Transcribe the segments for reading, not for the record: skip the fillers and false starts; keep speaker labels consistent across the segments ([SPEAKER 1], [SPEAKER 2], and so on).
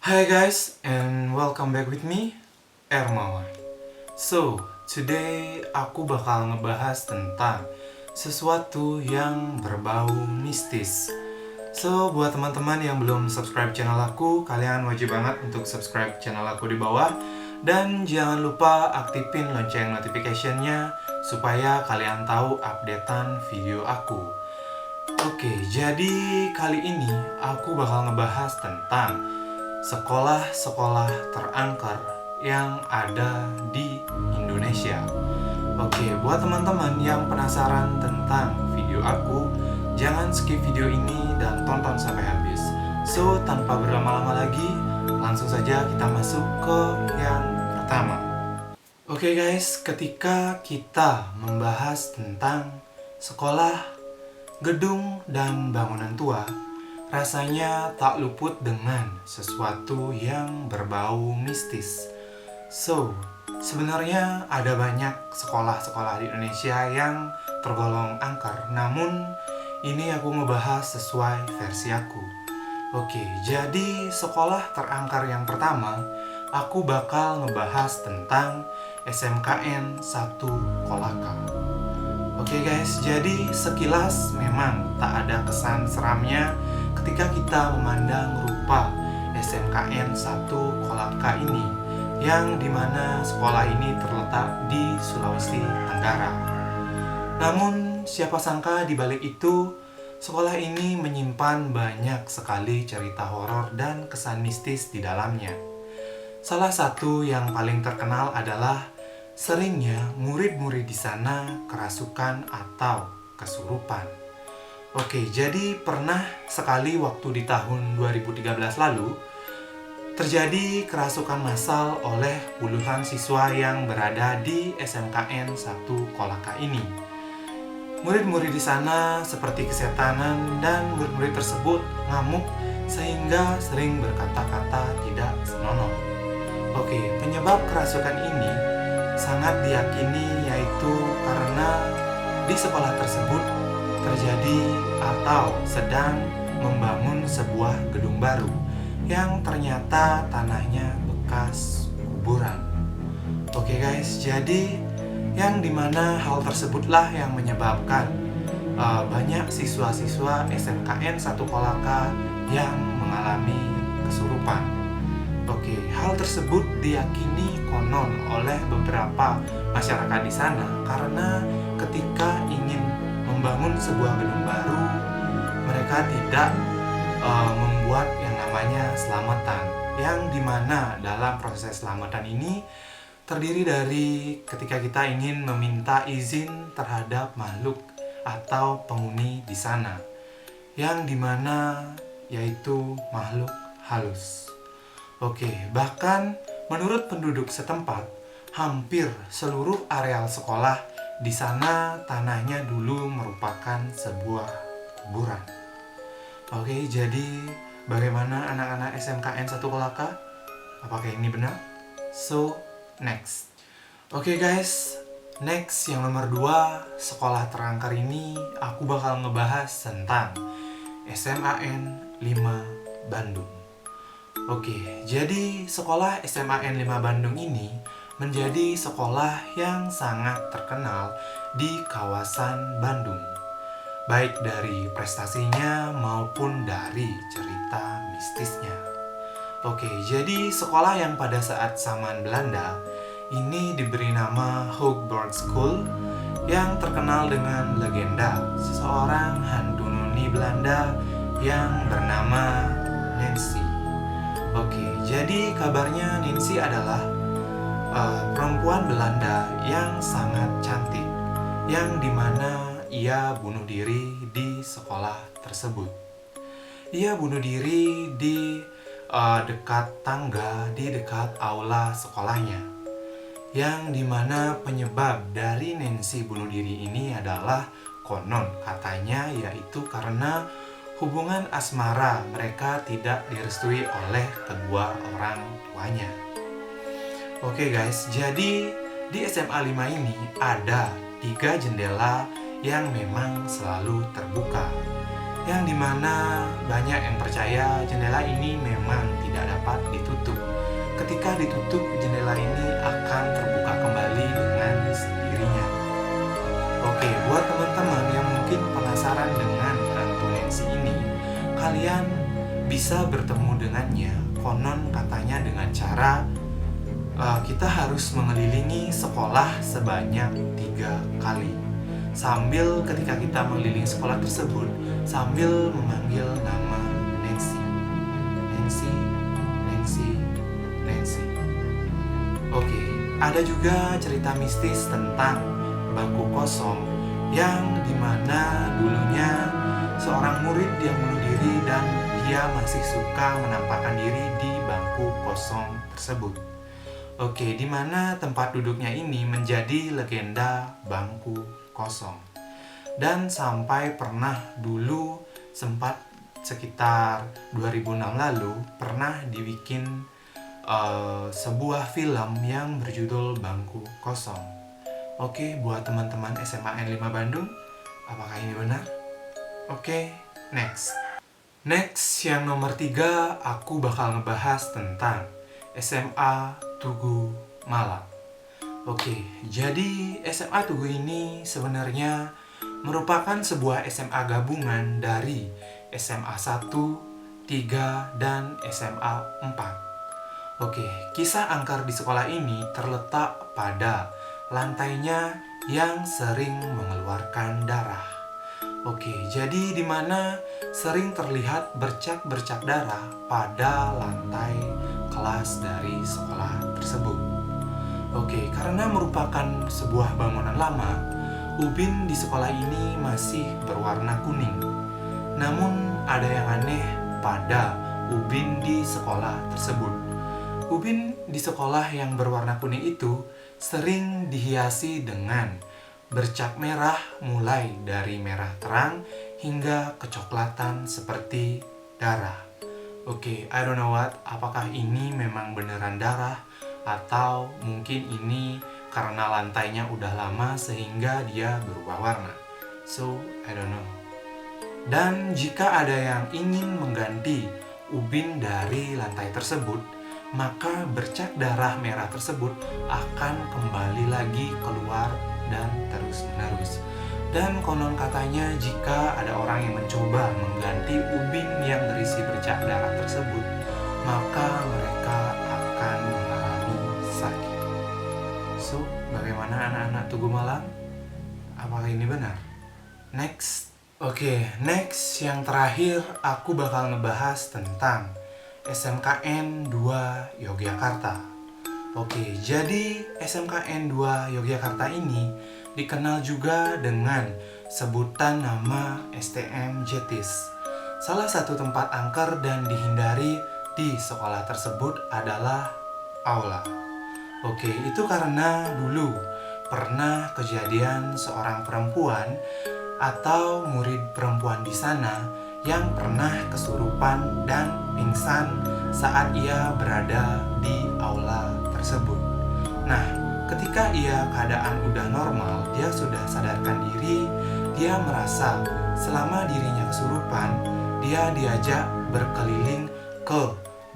[SPEAKER 1] Hi guys, and welcome back with me, Ermawan. So, today aku bakal ngebahas tentang sesuatu yang berbau mistis. So, buat teman-teman yang belum subscribe channel aku, kalian wajib banget untuk subscribe channel aku di bawah. Dan jangan lupa aktifin lonceng notification-nya supaya kalian tahu updatean video aku. Oke, jadi kali ini aku bakal ngebahas tentang sekolah-sekolah terangker yang ada di Indonesia. Oke, buat teman-teman yang penasaran tentang video aku, jangan skip video ini dan tonton sampai habis. So, tanpa berlama-lama lagi, langsung saja kita masuk ke yang pertama. Oke guys, ketika kita membahas tentang sekolah, gedung, dan bangunan tua, rasanya tak luput dengan sesuatu yang berbau mistis. So, sebenarnya ada banyak sekolah-sekolah di Indonesia yang tergolong angker. Namun, ini aku ngebahas sesuai versi aku. Oke, jadi sekolah terangker yang pertama, aku bakal ngebahas tentang SMKN 1 Kolaka. Oke guys, jadi sekilas memang tak ada kesan seramnya ketika kita memandang rupa SMKN 1 Kolaka ini, yang dimana sekolah ini terletak di Sulawesi Tenggara. Namun siapa sangka di balik itu, sekolah ini menyimpan banyak sekali cerita horor dan kesan mistis di dalamnya. Salah satu yang paling terkenal adalah seringnya murid-murid di sana kerasukan atau kesurupan. Oke, jadi pernah sekali waktu di tahun 2013 lalu terjadi kerasukan massal oleh puluhan siswa yang berada di SMKN 1 Kolaka ini. Murid-murid di sana seperti kesetanan dan murid-murid tersebut ngamuk sehingga sering berkata-kata tidak senonoh. Oke, penyebab kerasukan ini sangat diyakini yaitu karena di sekolah tersebut terjadi atau sedang membangun sebuah gedung baru yang ternyata tanahnya bekas kuburan. Oke guys, jadi yang dimana hal tersebutlah yang menyebabkan banyak siswa-siswa SMKN 1 Kolaka yang mengalami kesurupan. Oke, hal tersebut diyakini konon oleh beberapa masyarakat di sana karena ketika ingin membangun sebuah gedung baru, mereka tidak membuat yang namanya selamatan, yang dimana dalam proses selamatan ini terdiri dari ketika kita ingin meminta izin terhadap makhluk atau penghuni di sana, yang dimana yaitu makhluk halus. Oke, bahkan menurut penduduk setempat, hampir seluruh areal sekolah di sana tanahnya dulu merupakan sebuah kuburan. Oke, jadi bagaimana anak-anak SMKN 1 Kolaka? Apakah ini benar? So, next. Oke guys, next yang nomor 2, sekolah terangker ini aku bakal ngebahas tentang SMAN 5 Bandung. Oke, jadi sekolah SMAN 5 Bandung ini menjadi sekolah yang sangat terkenal di kawasan Bandung, baik dari prestasinya maupun dari cerita mistisnya. Oke, jadi sekolah yang pada saat zaman Belanda ini diberi nama Hoogburg School, yang terkenal dengan legenda seseorang hantu noni Belanda yang bernama Nancy. Oke, jadi kabarnya Nancy adalah perempuan Belanda yang sangat cantik, yang dimana ia bunuh diri di sekolah tersebut. Ia bunuh diri di dekat tangga, di dekat aula sekolahnya, yang dimana penyebab dari Nancy bunuh diri ini adalah konon katanya yaitu karena hubungan asmara mereka tidak direstui oleh kedua orang tuanya. Oke guys, jadi di SMA 5 ini ada 3 jendela yang memang selalu terbuka, yang dimana banyak yang percaya jendela ini memang tidak dapat setelah ditutup, jendela ini akan terbuka kembali dengan sendirinya. Oke, buat teman-teman yang mungkin penasaran dengan hantu Nancy ini, kalian bisa bertemu dengannya. Konon katanya dengan cara kita harus mengelilingi sekolah sebanyak 3 kali. Sambil ketika kita mengelilingi sekolah tersebut, sambil memanggil nama Nancy. Nancy, Nancy, Nancy. Oke, ada juga cerita mistis tentang bangku kosong yang dimana dulunya seorang murid yang bunuh diri dan dia masih suka menampakkan diri di bangku kosong tersebut. Oke, dimana tempat duduknya ini menjadi legenda bangku kosong. Dan sampai pernah dulu sempat sekitar 2006 lalu pernah dibikin sebuah film yang berjudul Bangku Kosong. Oke, buat teman-teman SMA N5 Bandung, apakah ini benar? Oke, next. Next, yang nomor 3, aku bakal ngebahas tentang SMA Tugu Malang. Oke, jadi SMA Tugu ini sebenarnya merupakan sebuah SMA gabungan dari SMA 1, 3, dan SMA 4. Oke, kisah angker di sekolah ini terletak pada lantainya yang sering mengeluarkan darah. Oke, jadi di mana sering terlihat bercak-bercak darah pada lantai kelas dari sekolah tersebut. Oke, karena merupakan sebuah bangunan lama, ubin di sekolah ini masih berwarna kuning. Namun ada yang aneh pada ubin di sekolah tersebut. Ubin di sekolah yang berwarna kuning itu sering dihiasi dengan bercak merah mulai dari merah terang hingga kecoklatan seperti darah. Oke, I don't know apakah ini memang beneran darah atau mungkin ini karena lantainya udah lama sehingga dia berubah warna. So, I don't know. Dan jika ada yang ingin mengganti ubin dari lantai tersebut, maka bercak darah merah tersebut akan kembali lagi keluar dan terus-menerus. Dan konon katanya jika ada orang yang mencoba mengganti ubin yang berisi bercak darah tersebut, maka mereka akan mengalami sakit. So, bagaimana anak-anak Tugu Malang? Apakah ini benar? Next. Oke, next yang terakhir aku bakal ngebahas tentang SMKN 2 Yogyakarta. Oke, jadi SMKN 2 Yogyakarta ini dikenal juga dengan sebutan nama STM Jetis. Salah satu tempat angker dan dihindari di sekolah tersebut adalah aula. Oke, itu karena dulu pernah kejadian seorang perempuan atau murid perempuan di sana yang pernah kesurupan dan pingsan saat ia berada di aula tersebut. Nah, ketika ia keadaan udah normal, dia sudah sadarkan diri, dia merasa selama dirinya kesurupan, dia diajak berkeliling ke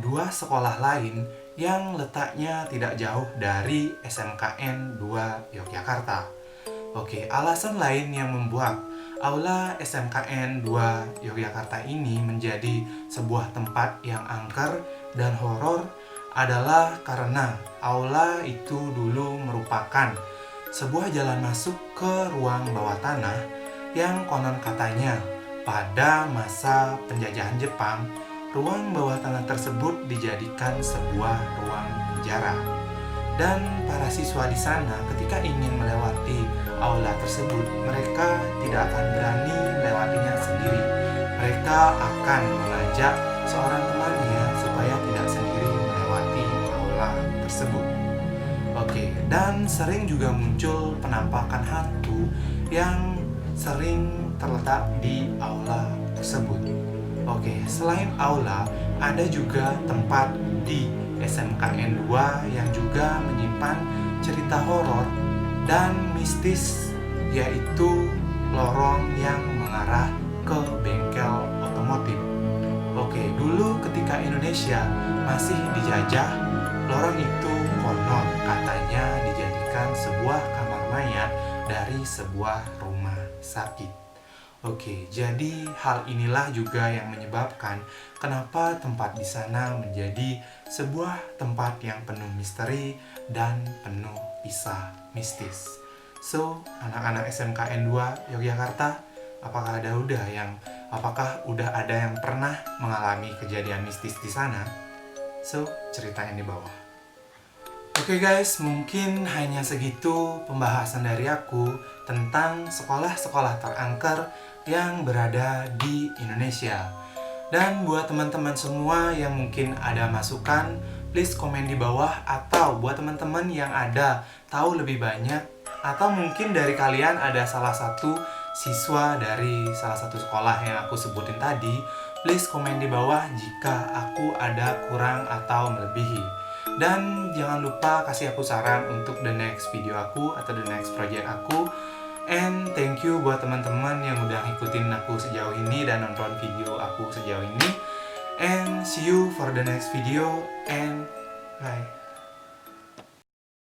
[SPEAKER 1] 2 sekolah lain yang letaknya tidak jauh dari SMKN 2 Yogyakarta. Oke, alasan lain yang membuat aula SMKN 2 Yogyakarta ini menjadi sebuah tempat yang angker dan horor adalah karena aula itu dulu merupakan sebuah jalan masuk ke ruang bawah tanah yang konon katanya pada masa penjajahan Jepang, ruang bawah tanah tersebut dijadikan sebuah ruang penjara. Dan para siswa di sana ketika ingin melewati aula tersebut, mereka tidak akan berani melewatinya sendiri. Mereka akan mengajak seorang temannya supaya tidak sendiri melewati aula tersebut. Oke, dan sering juga muncul penampakan hantu yang sering terletak di aula tersebut. Oke, selain aula, ada juga tempat di SMKN 2 yang juga menyimpan cerita horor dan mistis, yaitu lorong yang mengarah ke bengkel otomotif. Oke, dulu ketika Indonesia masih dijajah, lorong itu konon katanya dijadikan sebuah kamar mayat dari sebuah rumah sakit. Oke, jadi hal inilah juga yang menyebabkan kenapa tempat di sana menjadi sebuah tempat yang penuh misteri dan penuh kisah mistis. So, anak-anak SMKN 2 Yogyakarta, apakah udah ada yang pernah mengalami kejadian mistis di sana? So, ceritanya di bawah. Oke guys, mungkin hanya segitu pembahasan dari aku tentang sekolah-sekolah terangker yang berada di Indonesia. Dan buat teman-teman semua yang mungkin ada masukan, please komen di bawah. Atau buat teman-teman yang ada tahu lebih banyak, atau mungkin dari kalian ada salah satu siswa dari salah satu sekolah yang aku sebutin tadi, please komen di bawah jika aku ada kurang atau melebihi. Dan jangan lupa kasih aku saran untuk the next video aku atau the next project aku. And thank you buat teman-teman yang udah ngikutin aku sejauh ini dan nonton video aku sejauh ini. And see you for the next video and bye.